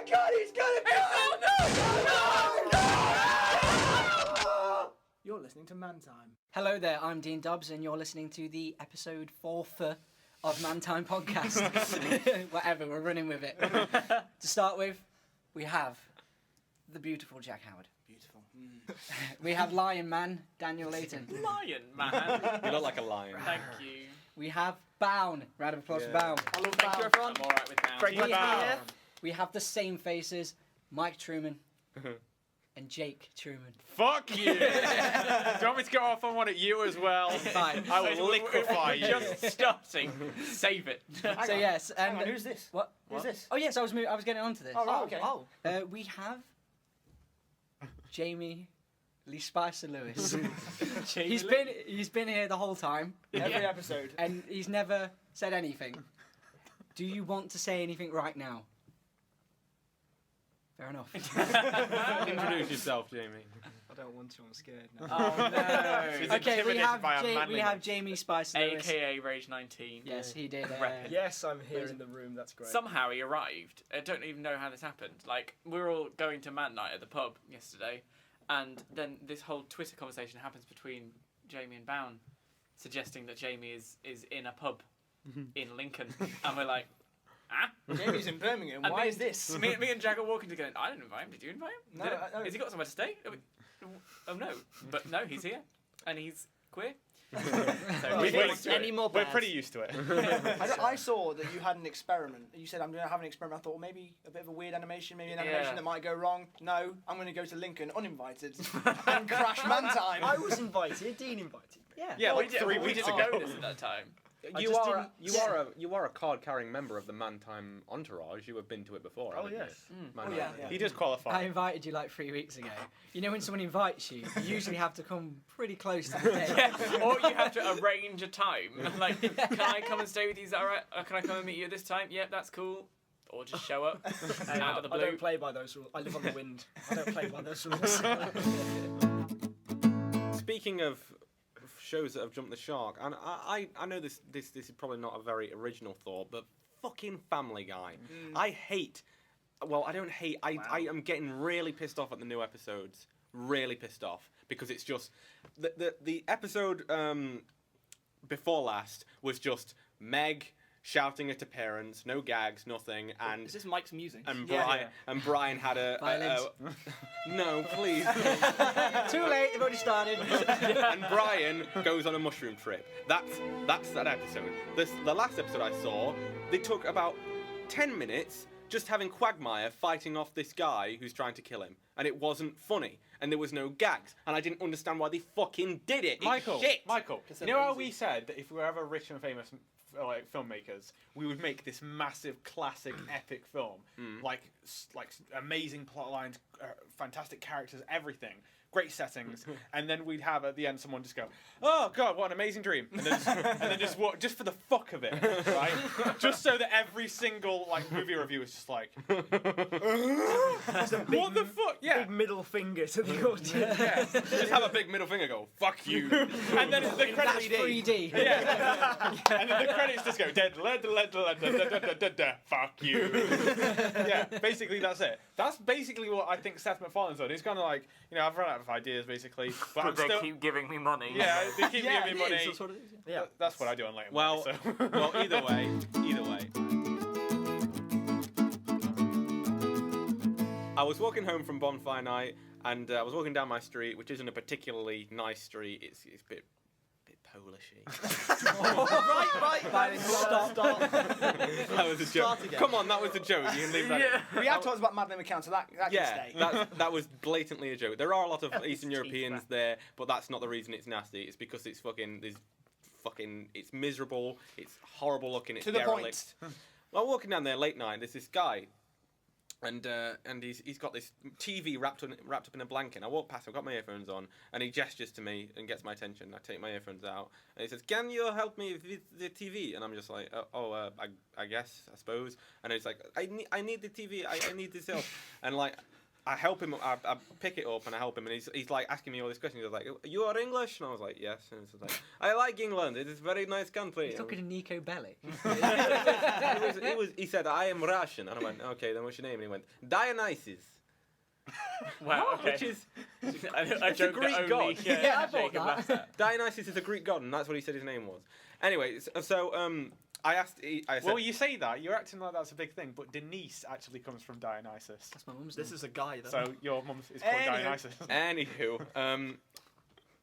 God, he's gonna die! No! You're listening to Man Time. Hello there, I'm Dean Dobbs, and you're listening to the episode 4 of Man Time podcast. Whatever, we're running with it. To start with, we have the beautiful Jack Howard. Beautiful. We have Lion Man, Daniel Layton. Lion Man. You look like a lion. Thank you. We have Bown. Round of applause for Bown. I love Thank you, everyone. I'm alright with Bown. We have, we have the same faces, Mike Trueman and Jake Trueman. Fuck you! Do you want me to go off on one at you as well? Fine. I will liquefy you. Just starting. Save it. So yes, and Hang on, who's this? what? Who's this? Oh yes, I was getting onto this. Oh, right, okay. We have Jamie Lee Spicer Lewis. He's been here the whole time, Every episode. and he's never said anything. Do you want to say anything right now? Fair enough. Introduce yourself, Jamie. I don't want to, I'm scared now. Oh no. He's Okay, we intimidated by our have manliness. Jamie Spicer Lewis. AKA Rage 19. Yes, he did. Yes, I'm here in the room, that's great. Somehow he arrived. I don't even know how this happened. Like, we were all going to Man Night at the pub yesterday, and then this whole Twitter conversation happens between Jamie and Bown, suggesting that Jamie is in a pub in Lincoln. And we're like, ah? Jamie's in Birmingham, And why me- is this? Me and Jack are walking together. I didn't invite him. Did you invite him? No, Did I- Has he got somewhere to stay? Oh no. But no, he's here. And he's queer. So We're pretty used to it. I saw that you had an experiment. You said, I'm going to have an experiment. I thought, well, maybe a bit of a weird animation, maybe an animation Yeah. that might go wrong. No, I'm going to go to Lincoln uninvited and crash Man Time. I was invited. Dean invited me. Yeah. Yeah, like we 3 we weeks didn't ago. notice at that time. You are a card-carrying member of the Man Time entourage. You have been to it before. Oh, haven't yes. you? Mm. Man Oh, Time. yeah. He just I qualified. invited you like 3 weeks ago. You know when someone invites you, you usually have to come pretty close to the day. Yeah. Or you have to arrange a time. Like, can I come and stay with you? Is that alright? Can I come and meet you at this time? Yep, that's cool. Or just show up out of the I blue. don't play by those rules. I live on the wind. I don't play by those rules. Speaking of shows that have jumped the shark, and I know this is probably not a very original thought, but fucking Family Guy. I hate. Well, I don't hate. I am getting really pissed off at the new episodes. Really pissed off because it's just the episode before last was just Meg shouting at her parents, no gags, nothing, and Is this Mike's music? Brian had a Violins. no, please. Too late, you've already started. And Brian goes on a mushroom trip. That's that episode. The last episode I saw, they took about 10 minutes just having Quagmire fighting off this guy who's trying to kill him, and it wasn't funny, and there was no gags, and I didn't understand why they fucking did it. It's Michael, shit. you know how we said that if we were ever rich and famous like filmmakers, we would make this massive, classic, epic film, like amazing plot lines, fantastic characters, everything, great settings, and then we'd have at the end someone just go, "Oh God, what an amazing dream," and then just walk, just for the fuck of it, right? Just so that every single like movie review is just like, "What the fuck?" Yeah. Big middle finger to the audience. Yeah. Just have a big middle finger go, fuck you. And then the credits 3D. Yeah. And then the credits just go, fuck you. Yeah, basically that's it. That's basically what I think Seth MacFarlane's done. He's kind of like, I've run out of ideas basically, but I'm still... keep giving me money. Yeah, they keep giving me money. That's what it is, Yeah. That's what I do on Layton. Well, so. well, either way. I was walking home from bonfire night, and I was walking down my street, which isn't a particularly nice street. It's a bit Polishy. Right. Stop. That was a joke. Again. Come on, that was a joke. You can leave that. Yeah. We have talked about Madeleine McCann, so that can stay. that was blatantly a joke. There are a lot of Eastern teeth Europeans there, but that's not the reason it's nasty. It's because it's it's miserable. It's horrible looking. It's To the derelict. Well, walking down there late night, there's this guy. And he's got this TV wrapped up in a blanket. I walk past him, I've got my earphones on, and he gestures to me and gets my attention. I take my earphones out, and he says, "Can you help me with the TV?" And I'm just like, I guess, I suppose. And he's like, I need the TV. I need this help. And like, I help him. I pick it up and I help him, and he's like asking me all these questions. He's like, "You are English?" And I was like, "Yes." And he's like, "I like England. It is a very nice country." He's talking to Nico Bellic. He said, "I am Russian," and I went, "Okay, then what's your name?" And he went, "Dionysus." Wow, okay. Which is a joke Greek that god. only, Yeah, I thought Jacob that. laughs at. Dionysus is a Greek god, and that's what he said his name was. Anyway, so I asked. I said, Well, you say that you're acting like that's a big thing, but Denise actually comes from Dionysus. That's my mum's This name. is a guy, though. So your mum is called Anywho. Dionysus. Anywho,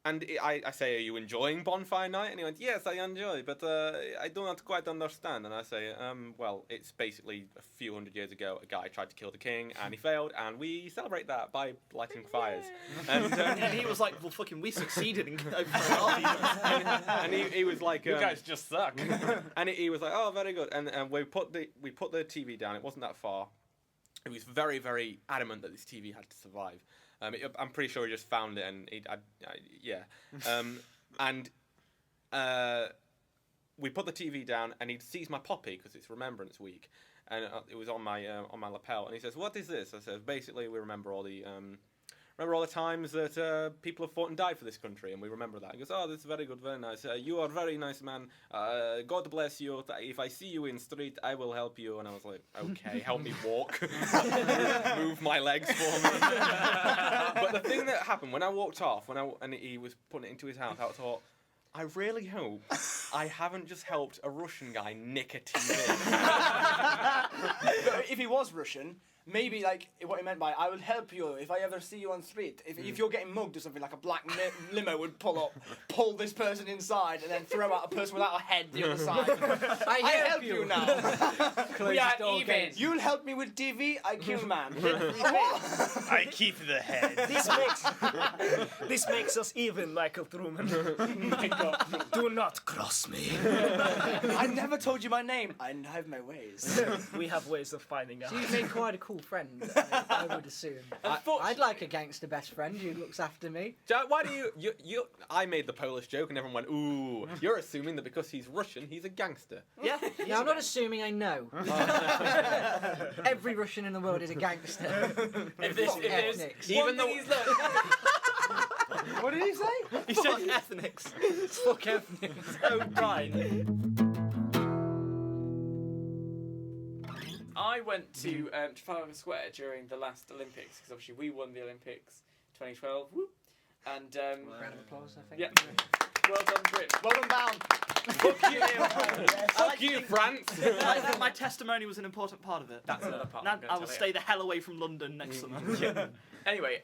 and I say, "Are you enjoying Bonfire Night?" And he went, "Yes, I enjoy, but I do not quite understand." And I say, "Well, it's basically a few hundred years ago, a guy tried to kill the king, and he failed, and we celebrate that by lighting fires." And, And he was like, well, fucking, we succeeded in and he was like, You guys just suck. and he was like, "Oh, very good." And we put the TV down. It wasn't that far. He was very, very adamant that this TV had to survive. I'm pretty sure he just found it, and and we put the TV down, and he sees my poppy because it's Remembrance Week, and it was on my lapel, and he says, "What is this?" I says, "Basically, we remember all the times that people have fought and died for this country, and we remember that." He goes, "Oh, that's very good, very nice. You are a very nice man. God bless you. If I see you in street, I will help you." And I was like, "Okay, help me walk. Move my legs for me." But the thing that happened when I walked off, and he was putting it into his house, I thought, I really hope I haven't just helped a Russian guy nick a TV. But if he was Russian, maybe like what he meant by "I will help you if I ever see you on street." If you're getting mugged or something, like a black limo would pull this person inside, and then throw out a person without a head the other side. I help you now. We are even. You'll help me with TV. I kill man. I keep the head. This makes us even, Michael Trueman. Do not cross me. I never told you my name. I have my ways. We have ways of finding out. So you've made quite a cool friend, I would assume. I'd like a gangster best friend who looks after me. Jack, why do you? I made the Polish joke, and everyone went, "Ooh, you're assuming that because he's Russian, he's a gangster." Yeah. No, I'm not assuming I know. Every Russian in the world is a gangster. If there's Ethnics. even though he's What did he say? He said ethnics. Fuck ethnics. Oh, right. I went to Trafalgar Square during the last Olympics because obviously we won the Olympics 2012. Whoop. And Round of applause, I think. yeah, well done, Brit. Well done, Bown. Fuck you, Fuck you, France. My testimony was an important part of it. That's another part. Now, I'm gonna I will tell stay the hell away from London next summer. Anyway,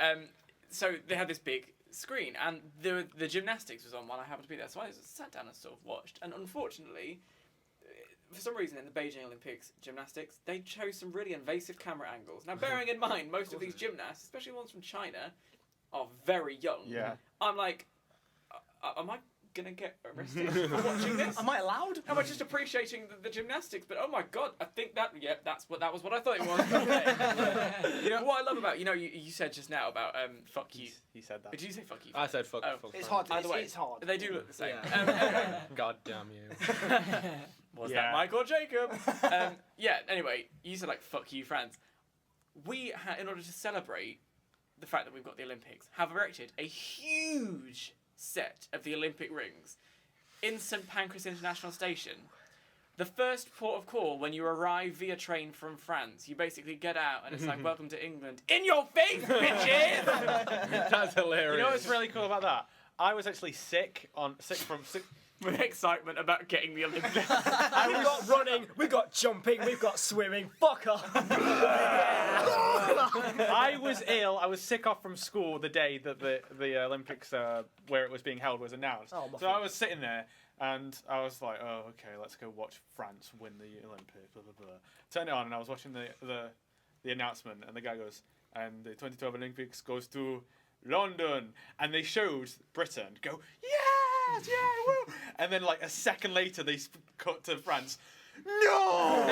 so they had this big screen, and the gymnastics was on while I happened to be there, so I sat down and sort of watched. And unfortunately, for some reason in the Beijing Olympics gymnastics, they chose some really invasive camera angles. Now, bearing in mind, most of these gymnasts, especially ones from China, are very young. Yeah. I'm like, am I gonna get arrested for watching this? Am I allowed? Am I just appreciating the gymnastics? But oh my god, I think that that was what I thought it was. You know what I love about you said just now about fuck you. He said that. Did you say fuck you? I said, "Fuck." Oh. fuck It's France. hard. Either way, It's hard. They do look the same. Yeah. God damn you. Was Yeah. that Michael Jacob? Yeah. Anyway, you said like fuck you, France. We in order to celebrate the fact that we've got the Olympics, have erected a huge set of the Olympic rings in St Pancras International Station. The first port of call when you arrive via train from France, you basically get out and it's like, "Welcome to England." In your face, bitches! That's hilarious. You know what's really cool about that? I was actually sick from With excitement about getting the Olympics. We've got running, we've got jumping, we've got swimming. Fuck off. I was ill. I was sick off from school the day that the Olympics where it was being held was announced. Oh, my so I was sitting there and I was like, "Oh, okay, let's go watch France win the Olympics." Blah blah blah. Turn it on and I was watching the announcement and the guy goes, "And the 2012 Olympics goes to London," and they showed Britain go, "Yes, yeah, woo!" And then like a second later they cut to France. No!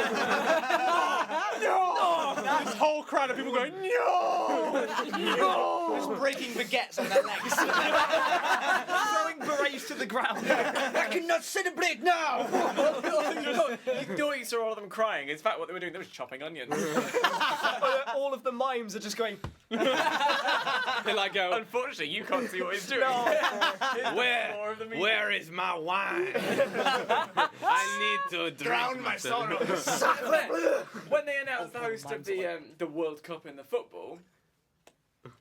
No! This whole crowd of people going, "No! No!" Just breaking baguettes on their necks. Throwing berets to the ground. I cannot celebrate now. You thought you saw all of them crying. In fact, what they were doing, they were chopping onions. All of the mimes are just going. They like go. Unfortunately, you can't see what he's doing. Where is my wine? I need to drink Drown my sorrow. When they announced the host of the World Cup in the football,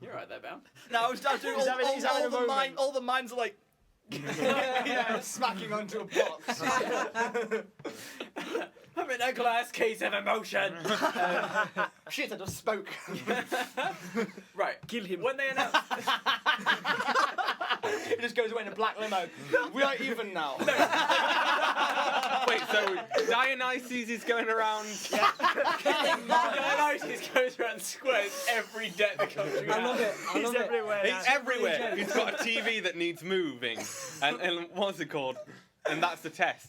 you're right there, Bown. No, I was doing He's having a moment. all the mimes are like. Yeah, smacking onto a box. I'm in a glass case of emotion. Shit, I just spoke. Right, Kill him. when they announced, It just goes away in a black limo. We are even now. Wait, so Dionysus is going around. Dionysus goes around squares every debt the country I love it. I love it. everywhere. He's everywhere. He's got a TV that needs moving, and what's it called? And that's the test.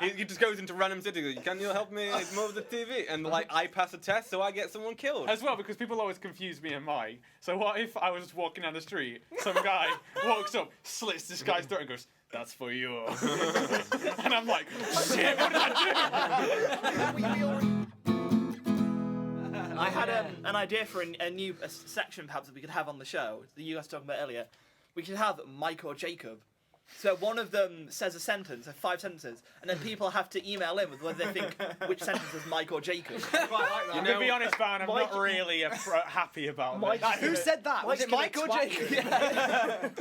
He just goes into random cities. Can you help me move the TV? And like I pass a test, so I get someone killed. As well, because people always confuse me and Mike. So what if I was just walking down the street, some guy walks up, slits this guy's throat and goes, "That's for you." And I'm like, shit, what did I I had an idea for a new section perhaps that we could have on the show that you guys were talking about earlier. We could have Mike or Jacob. So one of them says a sentence, 5 sentences, and then people have to email in with whether they think which sentence is Mike or Jacob. Quite like that. do? To be honest, Bown, I'm Mike- not really happy about Mike- this. Who said that? Was it Mike's Mike or gonna Jacob?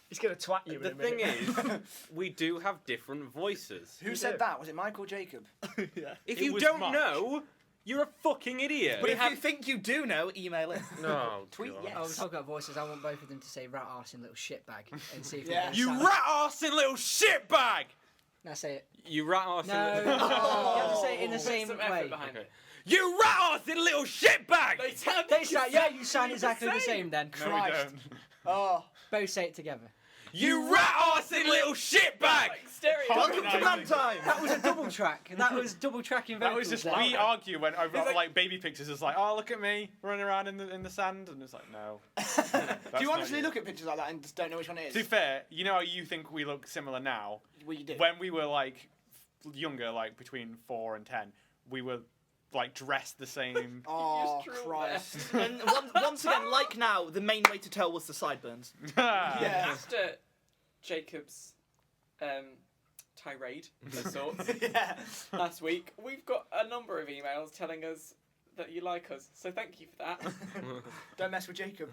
He's gonna twat you. The in a thing minute. is, we do have different voices. Who said that? Was it Mike or Jacob? If It you was don't Mike. know, you're a fucking idiot. But if you think you do know, email in. No, Tweet God. yes. Oh, we're talking about voices. I want both of them to say rat arse and little shitbag and see if Yeah. we You can rat arsing little shitbag! Now say it. You rat arsing No, little... you have to say it in the Put same some way. effort behind Okay. it. You rat arsing little shitbag! They sound They sound, yeah, you sound exactly the same then. No, we Christ. don't. Oh. Both say it together. You rat arsing little shitbag! like stereo. Welcome to Man Time! That was a double track. That was double tracking That vocals. was just there. we argue when over He's like baby pictures. It's like, oh, look at me running around in the sand, and it's like, no. Do you honestly look at pictures like that and just don't know which one it To be is? fair, you know how you think we look similar now. Well, you do. When we were like younger, like between 4 and 10, we were like dressed the same. Oh, Just drew Christ. And once again, like now, the main way to tell was the sideburns. Yeah. After Jacob's tirade of sorts Yeah. last week, we've got a number of emails telling us that you like us. So thank you for that. Don't mess with Jacob.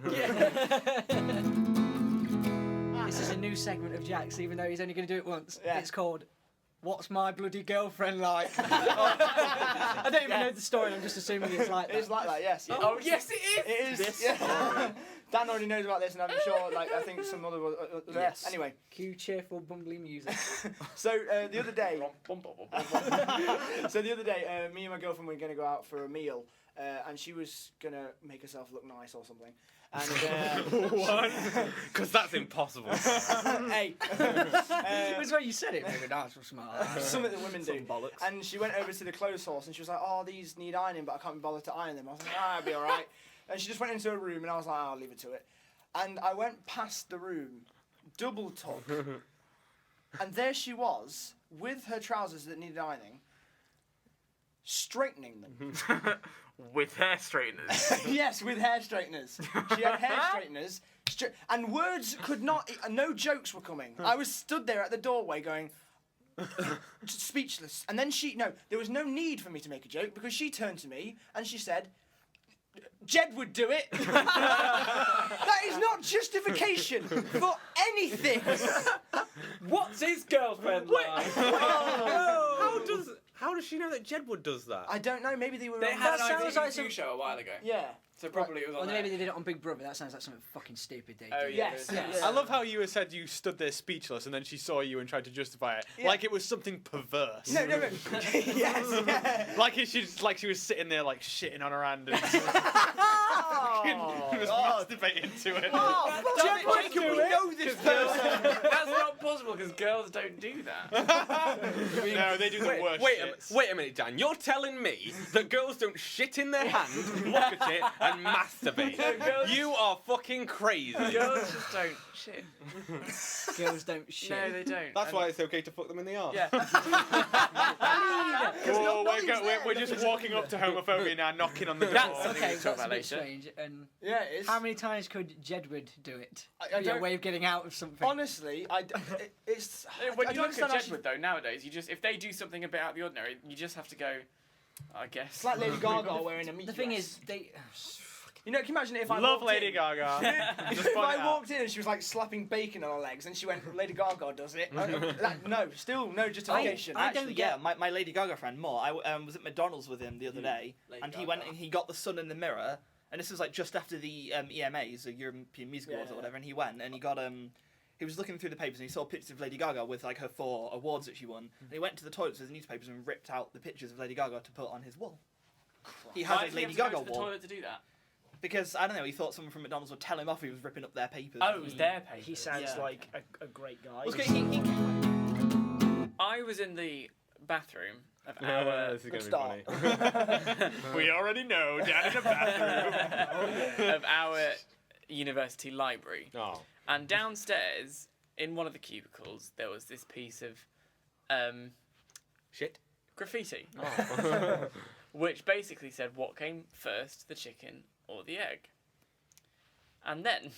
This is a new segment of Jack's, even though he's only going to do it once. Yeah. It's called "What's My Bloody Girlfriend Like?" I don't even know the story. I'm just assuming it's like that. It is like that, yes. Oh yes, it is. It is. This Yeah. Dan already knows about this, and I'm sure, like, I think some other. Yes. Anyway, Cue cheerful, bumbly music. so the other day, Bum, bum, bum, bum, bum. so the other day, me and my girlfriend were gonna go out for a meal, and she was gonna make herself look nice or something. And What? Because that's impossible. hey, It was when you said it. Maybe that's what's smart. something that women do. bollocks. And she went over to the clothes horse and she was like, "Oh, these need ironing, but I can't be bothered to iron them." I was like, "Ah, I'll be all right." And she just went into her room, and I was like, "I'll leave it to it." And I went past the room, double tuck, and there she was with her trousers that needed ironing, straightening them. With hair straighteners. Yes, with hair straighteners. She had hair straighteners, and words could not. No jokes were coming. I was stood there at the doorway going. Just speechless. And then there was no need for me to make a joke because she turned to me and she said, "Jed would do it." That is not justification for anything. What's his girlfriend like? How does she know that Jedward does that? I don't know. Maybe they were. They on- had That an sounds like ITV some- show a while ago. Yeah. So probably it was Or on maybe there. they did it on Big Brother. That sounds like something fucking stupid they Oh do. yeah. Yes, there's yes. that. I love how you said you stood there speechless, and then she saw you and tried to justify it, Yeah. like it was something perverse. No. Yes. Yeah. Like she was sitting there like shitting on her hand and just masturbating to it. Jacob, we know this person. That's not possible because girls don't do that. No, they do the worst shits. Wait a minute, Dan. You're telling me that girls don't shit in their hand, look at it, and masturbate? girls- You are fucking crazy. Girls just don't shit. Girls don't shit. No, they don't. That's And- why it's okay to fuck them in the arse. Yeah. we're just walking up to homophobia now, knocking on the door. That's Okay, Talk that's about a bit later. strange. And Yeah, it is. how many times could Jedward do it? I Be a don't- way of getting out of something. Honestly, it's. When I you don't look at understand Jedward though, nowadays, if they do something a bit out of the ordinary, you just have to go, I guess. It's like Lady Gaga wearing a meat The thing dress. is, they. You know, can you imagine if I Love walked Lady in, Gaga. Just if point I it out. walked in and she was like slapping bacon on her legs and she went, Lady Gaga does it? No, still no justification. I don't Actually, get- yeah, my Lady Gaga friend Mo, I was at McDonald's with him the other day, Lady and he Gaga. went and he got the Sun in the Mirror, and this was like just after the EMAs, the European Music Yeah, Awards or yeah. whatever, and he went and he got he was looking through the papers and he saw pictures of Lady Gaga with like her 4 awards that she won, and he went to the toilets with his newspapers and ripped out the pictures of Lady Gaga to put on his wall. He Why has did a he Lady have to Gaga go to the wall toilet to do that? because I don't know. He thought someone from McDonald's would tell him off. He was ripping up their papers. Oh, it was their papers. He sounds Yeah. like a great guy. Okay, I was in the bathroom of This is Good gonna be funny. We already know, down in the bathroom. of our university library, Oh. and downstairs in one of the cubicles there was this piece of Shit. graffiti, Oh. which basically said what came first, the chicken or the egg. And then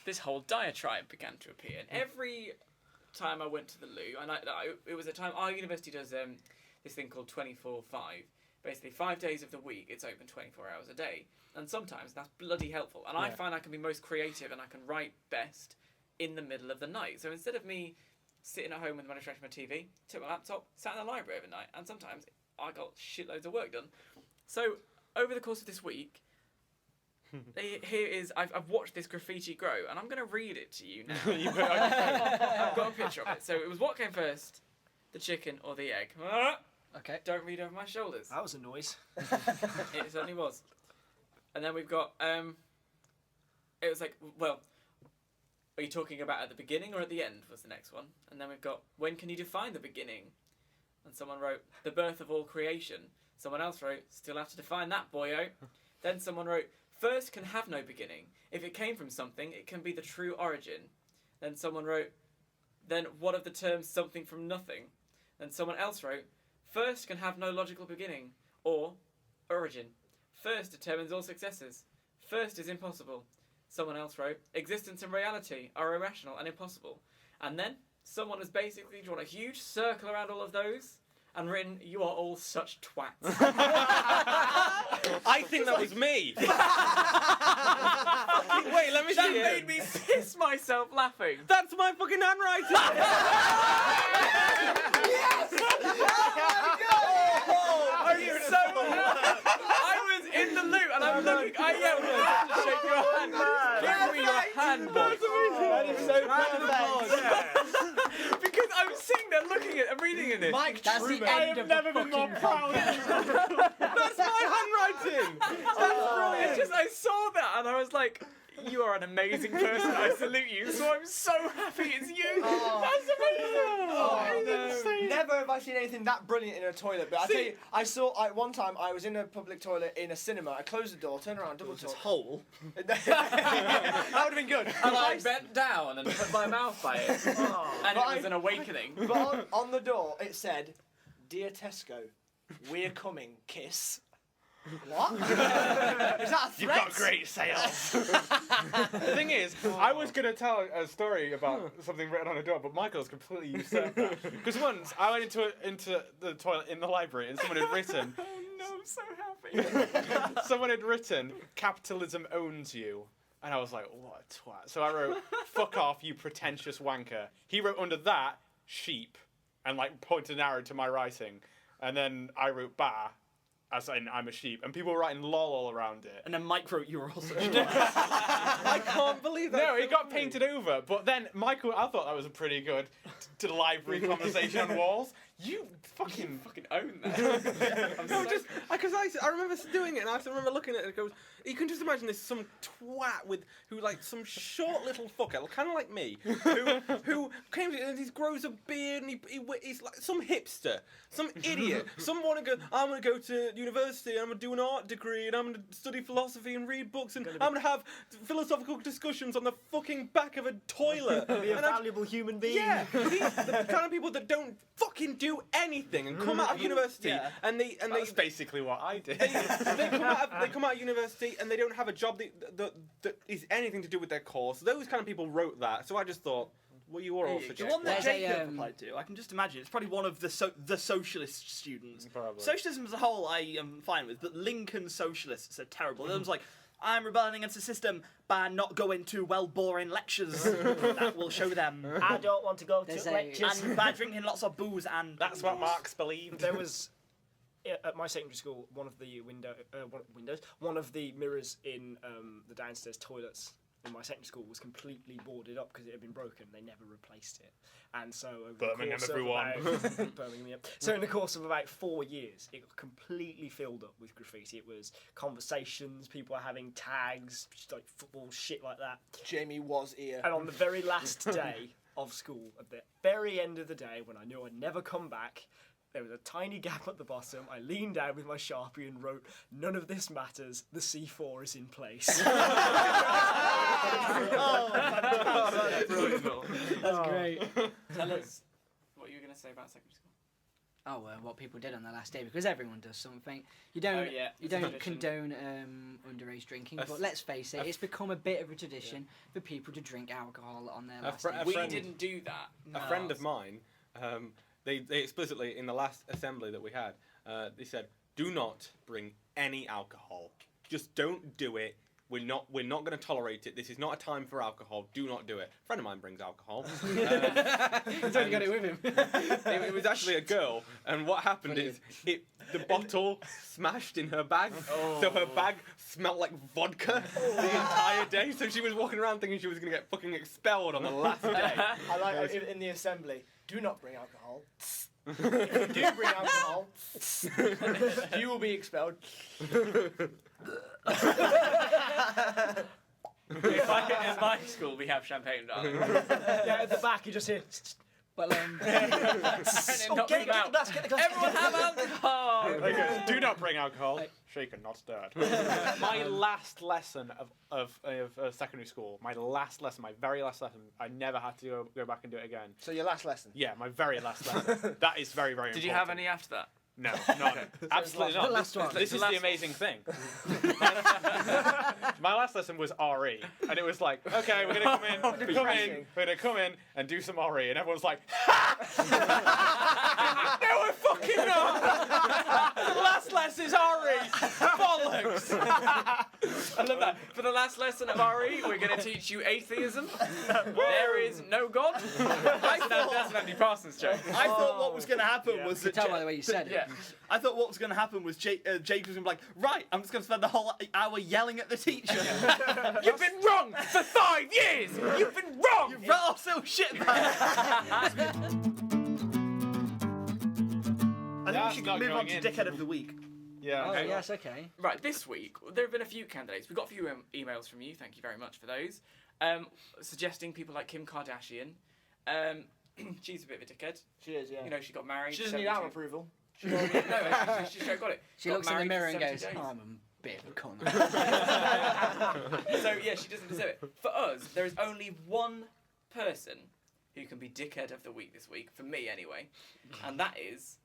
this whole diatribe began to appear. And every time I went to the loo, and it was a time our university does this thing called 24/5. Basically, 5 days of the week, it's open 24 hours a day. And sometimes that's bloody helpful. And I find I can be most creative and I can write best in the middle of the night. So instead of me sitting at home with my distraction my TV, took my laptop, sat in the library overnight, and sometimes I got shitloads of work done. So over the course of this week, here is I've watched this graffiti grow, and I'm going to read it to you now. I've got a picture of it. So it was what came first, the chicken or the egg? Okay. Don't read over my shoulders. That was a noise. It certainly was. And then we've got it was like, well, are you talking about at the beginning or at the end was the next one. And then we've got, when can you define the beginning? And someone wrote, the birth of all creation. Someone else wrote, still have to define that, boyo. Then someone wrote, first can have no beginning. If it came from something, it can be the true origin. Then someone wrote, then what of the term something from nothing? Then someone else wrote, first can have no logical beginning, or origin. First determines all successes. First is impossible. Someone else wrote, existence and reality are irrational and impossible. And then someone has basically drawn a huge circle around all of those and written, you are all such twats. I think that was me. Wait, let me That see made it. me piss myself laughing. That's my fucking handwriting. I'm so I was in the loop and I'm looking. I yelled, shake your hand. Give me your hand, boy. That is so perfect. Because I was sitting there looking at and reading it. Mike That's the Trueman. end of never the been more fucking proud of That's my handwriting. It's just I saw that and I was like, you are an amazing person. I salute you. So I'm so happy it's you. That's amazing. Never have I seen anything that brilliant in a toilet. But I tell you, one time I was in a public toilet in a cinema. I closed the door, turned around, double This took. hole. That would have been good. And I bent down and put my mouth by it. And it was an awakening. But on the door it said, "Dear Tesco, we're coming. Kiss." What? Is that a threat? You've got great sales. The thing is, I was going to tell a story about something written on a door, but Michael's completely usurped that. Because once I went into the toilet in the library and someone had written, Oh no, I'm so happy. someone had written, capitalism owns you. And I was like, what a twat. So I wrote, fuck off, you pretentious wanker. He wrote under that, sheep, and like pointed an arrow to my writing. And then I wrote, bah, as in I'm a sheep. And people were writing lol all around it. And then Mike wrote, you were also. I can't believe that. No, it got painted over. But then Michael, I thought that was a pretty good to library conversation on walls. You fucking. Fucking own that. I'm No, so just because I remember doing it, and I remember looking at it. And it goes, you can just imagine this some twat who like some short little fucker, kind of like me, who came to, and he grows a beard and he's like some hipster, some idiot. Some want to go. I'm gonna go to university. And I'm gonna do an art degree, and I'm gonna study philosophy and read books, and I'm gonna have philosophical discussions on the fucking back of a toilet. Be a And I- valuable human being. yeah, these are the kind of people that don't fucking do do anything and come out of university Yeah. and they That's basically what I did. they come out of university and they don't have a job that is anything to do with their course. Those kind of people wrote that, so I just thought, well, you are all The suggesting. one that There's a, Jacob applied to, I can just imagine. It's probably one of the socialist students. Probably. Socialism as a whole, I am fine with, but Lincoln socialists are terrible. Them's like, I'm rebelling against the system by not going to boring lectures that will show them, I don't want to go There's to a- lectures. and by drinking lots of booze and. That's what Marx believed. There was at my secondary school one of the one of the mirrors in the downstairs toilets in my secondary school was completely boarded up because it had been broken. They never replaced it, and so over Birmingham, the course everyone. of about, Birmingham, yeah. So in the course of about 4 years, it got completely filled up with graffiti. It was conversations, people were having tags, just like football shit like that. Jamie was here. And on the very last day of school, at the very end of the day, when I knew I'd never come back, there was a tiny gap at the bottom. I leaned down with my Sharpie and wrote, "None of this matters. The C4 is in place." That's great. Tell us what you were going to say about secondary school. Oh, what people did on the last day, because everyone does something. You don't, Oh, yeah, you it's a don't tradition. condone underage drinking, but let's face it, it's become a bit of a tradition for people to drink alcohol on their last day. A We friend- didn't do that. A friend of mine, they explicitly, in the last assembly that we had, they said, do not bring any alcohol. Just don't do it. We're not going to tolerate it. This is not a time for alcohol. Do not do it. A friend of mine brings alcohol. He's only got it with him. It was actually a girl, and what happened is the bottle smashed in her bag, so her bag smelled like vodka the entire day. So she was walking around thinking she was going to get fucking expelled on the last day. I like in the assembly. Do not bring alcohol. If you do bring alcohol, you will be expelled. In my school, we have champagne, darling. Yeah, at the back you just hear. Well, And it knocks them out. Everyone have alcohol! Okay, do not bring alcohol. Shaken, not stirred. My last lesson of secondary school, my very last lesson, I never had to go back and do it again. So your last lesson. Yeah, my very last lesson. That is very, very important. Did you have any after that? No, none. Absolutely The not. last one. This is The last the amazing thing. My last lesson was RE, and it was like, okay, we're gonna come in and do some RE, and everyone's like, no, we're fucking not. The last lesson's RE. Bollocks. I love that. For the last lesson of RE, we're going to teach you atheism. There is no God. That's an Andy Parsons joke. I thought what was going to happen was you that. can tell by the way you said Yeah. it. I thought what was going to happen was Jake was going to be like, right, I'm just going to spend the whole hour yelling at the teacher. You've been wrong for 5 years! You've been wrong! You wrote so shit, man. I think we That's should not move on going to in. Dickhead of the Week. Yeah. Oh, Okay. yes, okay. Right, this week, there have been a few candidates. We've got a few emails from you. Thank you very much for those. Suggesting people like Kim Kardashian. She's a bit of a dickhead. She is, yeah. You know, she got married. She doesn't need our 72. approval. She already, no, she got it. She Got looks in the married mirror for and goes, 70 oh, days. I'm a bit of a cunt. So yeah, she doesn't deserve it. For us, there is only one person who can be dickhead of the week this week, for me anyway, and that is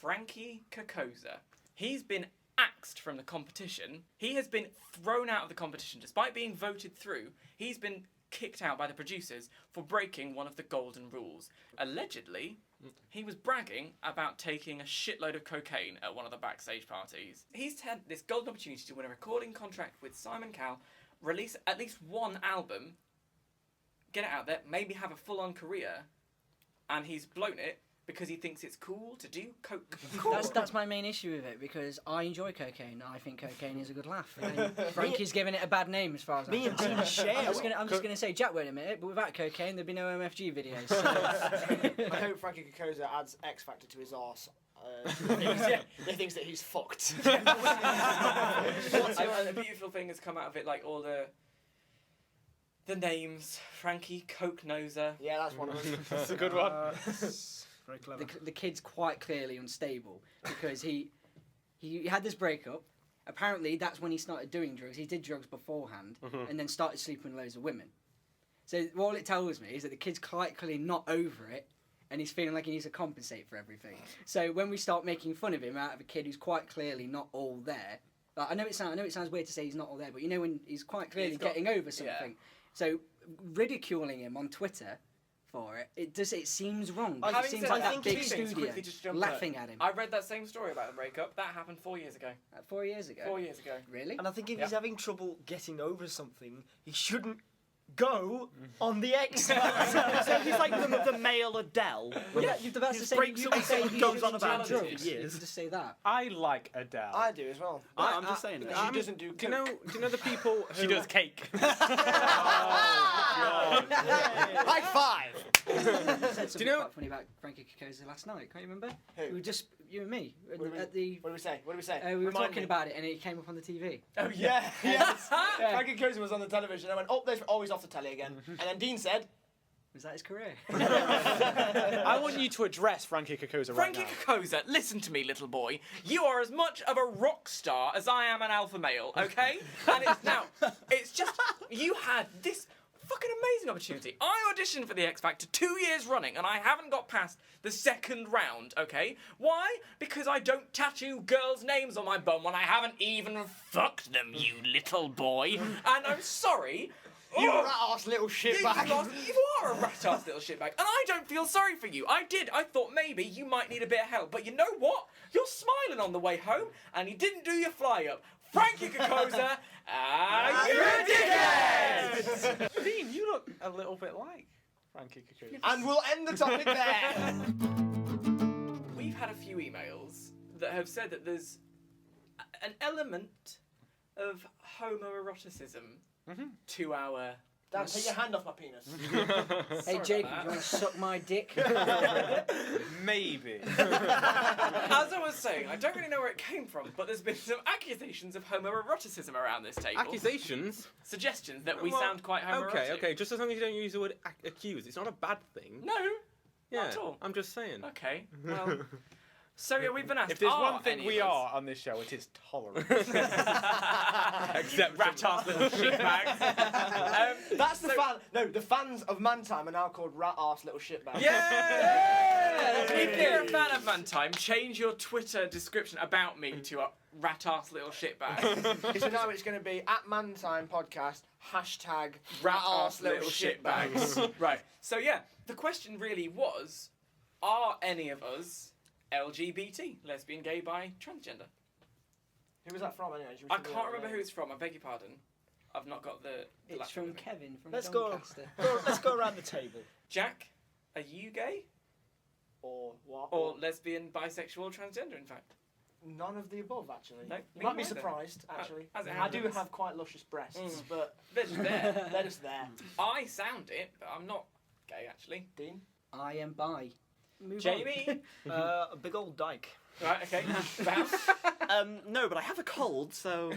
Frankie Kokoza. He's been axed from the competition. He has been thrown out of the competition despite being voted through. He's been kicked out by the producers for breaking one of the golden rules. Allegedly, he was bragging about taking a shitload of cocaine at one of the backstage parties. He's had this golden opportunity to win a recording contract with Simon Cowell, release at least one album, get it out there, maybe have a full-on career, and he's blown it because he thinks it's cool to do coke. That's my main issue with it, because I enjoy cocaine. I think cocaine is a good laugh. And Frankie's giving it a bad name as far as Me I'm and concerned. Tina share. I'm just gonna say Jack won't admit it, but without cocaine there'd be no MFG videos. So. I hope Frankie Kokoza adds X Factor to his arse. He thinks that he's fucked. And the beautiful thing has come out of it, like all the names: Frankie Coke Noser. Yeah, that's one of them. That's a good one. Very clever. The kid's quite clearly unstable because he had this breakup. Apparently, that's when he started doing drugs. He did drugs beforehand and then started sleeping with loads of women. So all it tells me is that the kid's quite clearly not over it, and he's feeling like he needs to compensate for everything. So when we start making fun of him out of a kid who's quite clearly not all there, like, I know it sounds weird to say he's not all there, but you know when he's quite clearly getting over something. So ridiculing him on Twitter for it seems wrong. It seems like that big studio laughing at him. I read that same story about the breakup. That happened 4 years ago. 4 years ago? 4 years ago. Really? And I think if he's having trouble getting over something, he shouldn't go on the X. So he's like the male Adele. Yeah, you're about to say breaks you up can with say someone, he goes goes on on about drugs. it for You years. can just say that. I like Adele. I do as well. I'm just saying Because that. she doesn't do Do you know the people who... She does cake. High five! You said something know- quite funny about Frankie Kokoza last night. Can't you remember? Who? We were just you and me What at the. do we say? What do we say? We were Remind talking me. about it, and it came up on the TV. Oh yeah, yes. Frankie Koza was on the television. I went, oh, there's always off the telly again. And then Dean said, Was that his career? I want you to address Frankie Kokoza right Frankie now. Kokoza, listen to me, little boy. You are as much of a rock star as I am an alpha male, okay? And it's just, you had this fucking amazing opportunity. I auditioned for the X Factor 2 years running, and I haven't got past the second round, okay? Why? Because I don't tattoo girls' names on my bum when I haven't even fucked them, you little boy. And I'm sorry. you rat-ass little shitbag. You are a rat-ass little shitbag, and I don't feel sorry for you. I thought maybe you might need a bit of help, but you know what? You're smiling on the way home, and you didn't do your fly-up. Frankie Kokoza, you're a dickhead! Dean, you look a little bit like Frankie Kokoza. And we'll end the topic there. We've had a few emails that have said that there's an element of homoeroticism to our... Dan, take your hand off my penis. Hey Sorry Jacob, about you want to suck my dick? Maybe. As I was saying, I don't really know where it came from, but there's been some accusations of homoeroticism around this table. Accusations? Suggestions that we Well, sound quite homoerotic. Okay, just as long as you don't use the word accuse, it's not a bad thing. No, Yeah, at all. I'm just saying. Okay, well... So yeah, we've been asked, If there's are one thing any we of us- are on this show, it is tolerant. Except rat-ass little shitbags. That's the fan. No, the fans of Mantime are now called rat-ass little shitbags. Yeah! If you're a fan of Mantime, change your Twitter description about me to a rat-ass little shitbag. So now it's going to be at Mantime Podcast, hashtag Rat-ass little shitbags. shitbags. Right. So yeah, the question really was, are any of us LGBT, lesbian, gay, bi, transgender? Who was that from anyway? I can't remember who it's from, I beg your pardon. I've not got the It's laptop from with me. Kevin from Let's go. Doncaster. Let's go around the table. Jack, are you gay? Or what? Or lesbian, bisexual, transgender, in fact? None of the above, actually. No, You me might be neither. surprised, actually. As it I do happens. have quite luscious breasts, but They're just there. they're just there. I sound it, but I'm not gay, actually. Dean? I am bi. Move Jamie? A big old dyke. Right, okay. Bown? No, but I have a cold, so.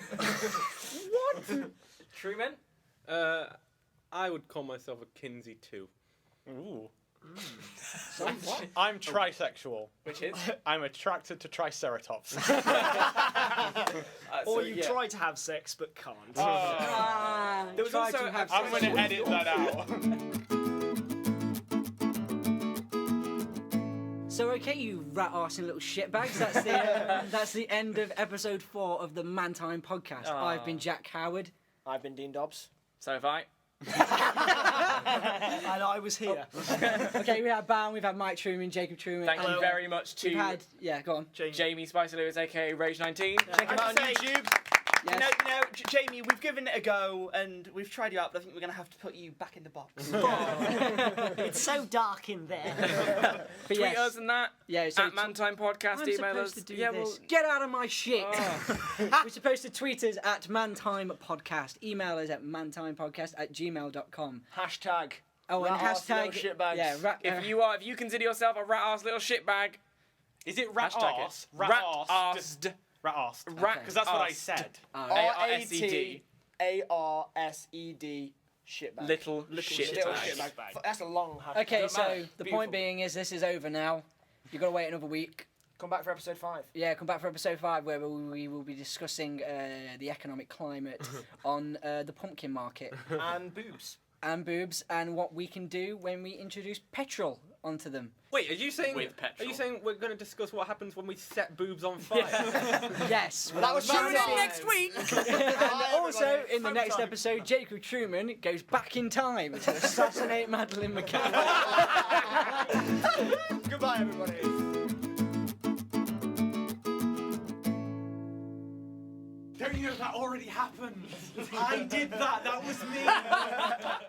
What? Trueman? I would call myself a Kinsey too. Ooh. So what? I'm trisexual. Which is? I'm attracted to triceratops. Or so, you yeah. try to have sex but can't. Ah, There was try also to have I'm sex going to with edit your- that out. So okay, you rat-arsing little shitbags. That's the end of episode 4 of the Mantime Podcast. Aw. I've been Jack Howard. I've been Dean Dobbs. So have I. And I was here. Okay, we have Bown, we've had Mike Trueman, Jacob Trueman. Thank you and very much to We've had, yeah, go on. Jamie Spicer Lewis, aka Rage19. Check him out on I'd say- YouTube. Yes. Jamie, we've given it a go and we've tried you out, but I think we're going to have to put you back in the box. It's so dark in there. But Tweet yes, us and that. yeah, so At Mantime Podcast, I'm email supposed us. to do yeah, this. Get out of my shit. Oh. We're supposed to tweet us at Mantime Podcast. Email us at mantimepodcast@gmail.com. Hashtag. Oh, and rat-ass little hashtag shitbags. yeah, If you consider yourself a rat-ass little shitbag, Is it rat hashtag arse? it. Rat-arsed. Rat-arsed. Rat-arsed. Rat- Because that's what I arsed. said. A-R-S-E-D. RATARSED shitbag. Little Little shitbag. shitbag. That's a long hashtag. Okay, Doesn't so matter. the Beautiful. point being is this is over now. You've got to wait another week. Come back for episode 5. Yeah, come back for episode 5 where we will be discussing the economic climate on the pumpkin market And boobs. and boobs and what we can do when we introduce petrol onto them. Wait, are you saying? With Are petrol. you saying we're going to discuss what happens when we set boobs on fire? Yes. Well, that was Tune Man in Time. next week. And also, in the next episode, Jacob Trueman goes back in time to assassinate Madeleine McCann. Goodbye, everybody. Don't you know that already happened? I did that. That was me.